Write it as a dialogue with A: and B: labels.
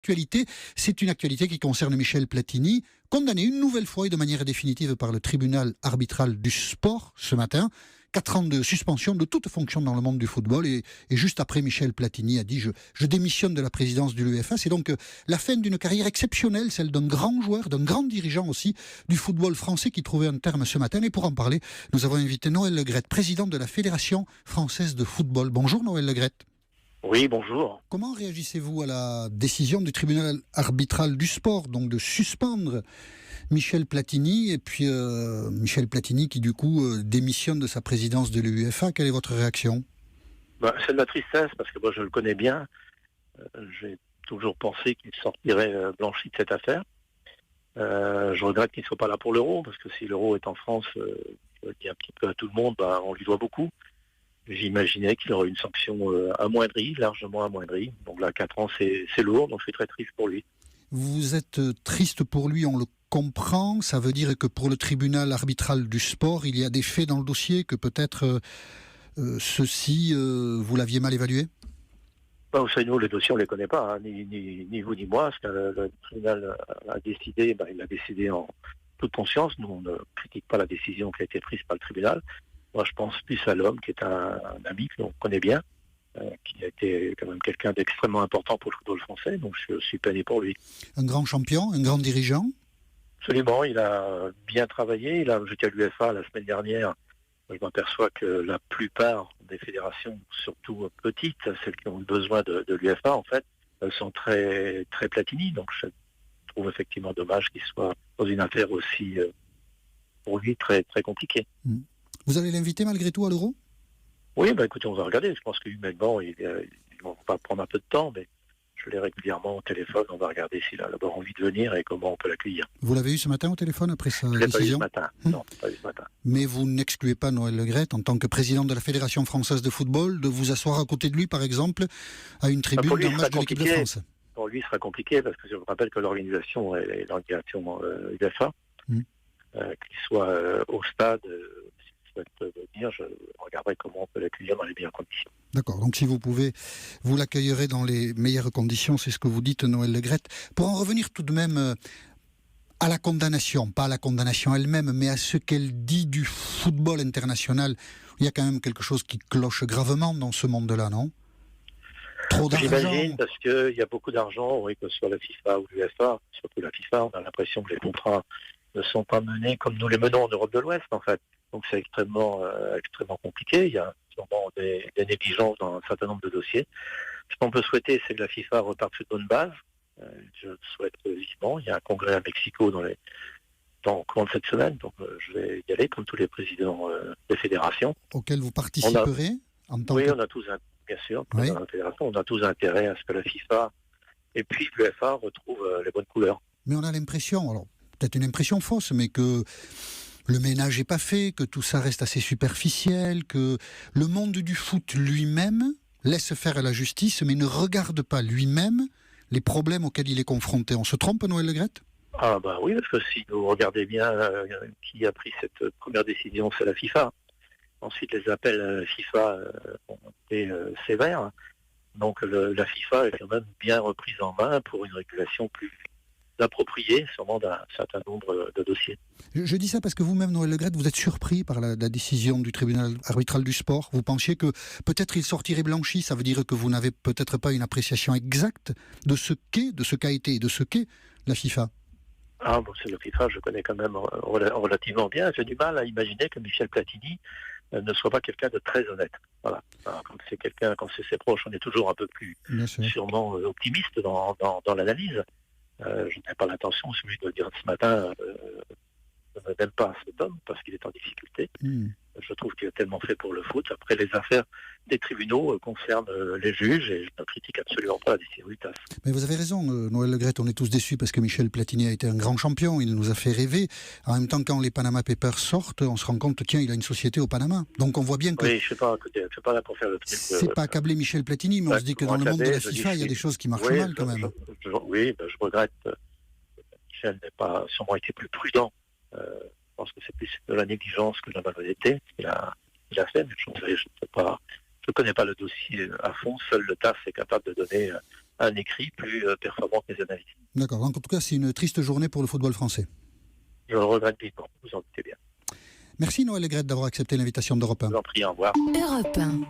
A: actualité. C'est une actualité qui concerne Michel Platini, condamné une nouvelle fois et de manière définitive par le tribunal arbitral du sport ce matin. 4 ans de suspension de toute fonction dans le monde du football. Et juste après, Michel Platini a dit je démissionne de la présidence de l'UEFA. C'est donc la fin d'une carrière exceptionnelle, celle d'un grand joueur, d'un grand dirigeant aussi du football français qui trouvait un terme ce matin. Et pour en parler, nous avons invité Noël Le Graët, président de la Fédération française de football. Bonjour Noël Le Graët.
B: Oui, bonjour.
A: Comment réagissez-vous à la décision du tribunal arbitral du sport, donc de suspendre Michel Platini, et puis Michel Platini qui du coup démissionne de sa présidence de l'UEFA? Quelle est votre réaction?
B: C'est de la tristesse parce que moi je le connais bien. J'ai toujours pensé qu'il sortirait blanchi de cette affaire. Je regrette qu'il ne soit pas là pour l'Euro, parce que si l'Euro est en France, je le dis un petit peu à tout le monde, on lui doit beaucoup. J'imaginais qu'il aurait une sanction amoindrie, largement amoindrie. Donc là, 4 ans, c'est lourd, donc je suis très triste pour lui.
A: Vous êtes triste pour lui, on le comprend. Ça veut dire que pour le tribunal arbitral du sport, il y a des faits dans le dossier que peut-être ceux-ci, vous l'aviez mal évalué?
B: Vous savez, nous, les dossiers, on ne les connaît pas, ni vous ni moi. Parce que le tribunal a décidé, il a décidé en toute conscience. Nous, on ne critique pas la décision qui a été prise par le tribunal. Moi, je pense plus à l'homme qui est un ami que l'on connaît bien, qui a été quand même quelqu'un d'extrêmement important pour le football français. Donc, je suis peiné pour lui.
A: Un grand champion, un grand dirigeant?
B: Absolument, il a bien travaillé. J'étais à l'UEFA la semaine dernière. Je m'aperçois que la plupart des fédérations, surtout petites, celles qui ont besoin de l'UEFA, en fait, sont très, très Platini. Donc, je trouve effectivement dommage qu'il soit dans une affaire aussi, pour lui, très, très compliquée.
A: Vous allez l'inviter malgré tout à l'Euro?
B: Oui, écoutez, on va regarder. Je pense qu'humainement, il va prendre un peu de temps, mais je l'ai régulièrement au téléphone. On va regarder s'il a d'abord envie de venir et comment on peut l'accueillir.
A: Vous l'avez eu ce matin au téléphone après sa
B: décision? Je l'ai pas eu ce
A: matin.
B: Non, pas eu ce matin.
A: Mais vous n'excluez pas Noël Le Graët, en tant que président de la Fédération française de football, de vous asseoir à côté de lui, par exemple, à une tribune d'un match de l'équipe de France?
B: Pour lui, ce sera compliqué, parce que je me rappelle que l'organisation est l'organisation UEFA, qu'il soit au stade, s'il souhaite venir, je regarderai comment on peut l'accueillir dans les meilleures conditions.
A: D'accord, donc si vous pouvez, vous l'accueillerez dans les meilleures conditions, c'est ce que vous dites, Noël Le Graët. Pour en revenir tout de même à la condamnation, pas à la condamnation elle-même, mais à ce qu'elle dit du football international, il y a quand même quelque chose qui cloche gravement dans ce monde-là, non? Trop d'argent.
B: J'imagine, parce qu'il y a beaucoup d'argent, oui, que ce soit la FIFA ou l'UEFA, surtout la FIFA, on a l'impression que les contrats ne sont pas menés comme nous les menons en Europe de l'Ouest, en fait. Donc c'est extrêmement compliqué. Il y a sûrement des négligences dans un certain nombre de dossiers. Ce qu'on peut souhaiter, c'est que la FIFA reparte sur de bonnes bases. Je le souhaite vivement. Il y a un congrès à Mexico au cours de cette semaine, donc je vais y aller comme tous les présidents des fédérations.
A: Auquel vous participerez
B: Oui, on a tous, bien sûr,
A: oui.
B: Dans la fédération, on a tous intérêt à ce que la FIFA et puis l'UEFA retrouvent les bonnes couleurs.
A: Mais on a l'impression, alors peut-être une impression fausse, mais que le ménage n'est pas fait, que tout ça reste assez superficiel, que le monde du foot lui-même laisse faire à la justice, mais ne regarde pas lui-même les problèmes auxquels il est confronté. On se trompe, Noël Le Graët?
B: Oui, parce que si vous regardez bien qui a pris cette première décision, c'est la FIFA. Ensuite, les appels FIFA ont été sévères. Donc la FIFA est quand même bien reprise en main pour une régulation plus appropriée, sûrement d'un certain nombre de dossiers.
A: Je dis ça parce que vous-même, Noël Le Graët, vous êtes surpris par la décision du tribunal arbitral du sport. Vous pensiez que peut-être il sortirait blanchi. Ça veut dire que vous n'avez peut-être pas une appréciation exacte de ce qu'a été et de ce qu'est la FIFA.
B: C'est la FIFA, je connais quand même relativement bien. J'ai du mal à imaginer que Michel Platini ne soit pas quelqu'un de très honnête. Voilà. Quand c'est ses proches, on est toujours un peu plus sûrement optimiste dans l'analyse. Je n'ai pas l'intention, celui de dire ce matin, je n'aime pas cet homme parce qu'il est en difficulté. Je trouve qu'il est tellement fait pour le foot. Après, les affaires des tribunaux concernent les juges et je ne critique absolument pas la décision du TAS.
A: Mais vous avez raison, Noël Le Graët, on est tous déçus parce que Michel Platini a été un grand champion, il nous a fait rêver. En même temps, quand les Panama Papers sortent, on se rend compte, tiens, il a une société au Panama. Donc on voit bien que...
B: Oui, je ne suis pas là pour faire le truc.
A: C'est pas accabler Michel Platini, mais on se dit que dans le monde de la FIFA, il y a des choses qui marchent mal quand même.
B: Je regrette. Michel n'a pas sûrement été plus prudent. Je pense que c'est plus de la négligence que de la malhonnêteté qu'il a fait, mais je ne connais pas le dossier à fond. Seul le TAS est capable de donner un écrit plus performant que les analyses.
A: D'accord. Donc, en tout cas, c'est une triste journée pour le football français.
B: Je le regrette vivement, vous en doutez bien.
A: Merci Noël Legrette d'avoir accepté l'invitation d'Europe 1.
B: Je vous en prie, au revoir.
C: Europe 1.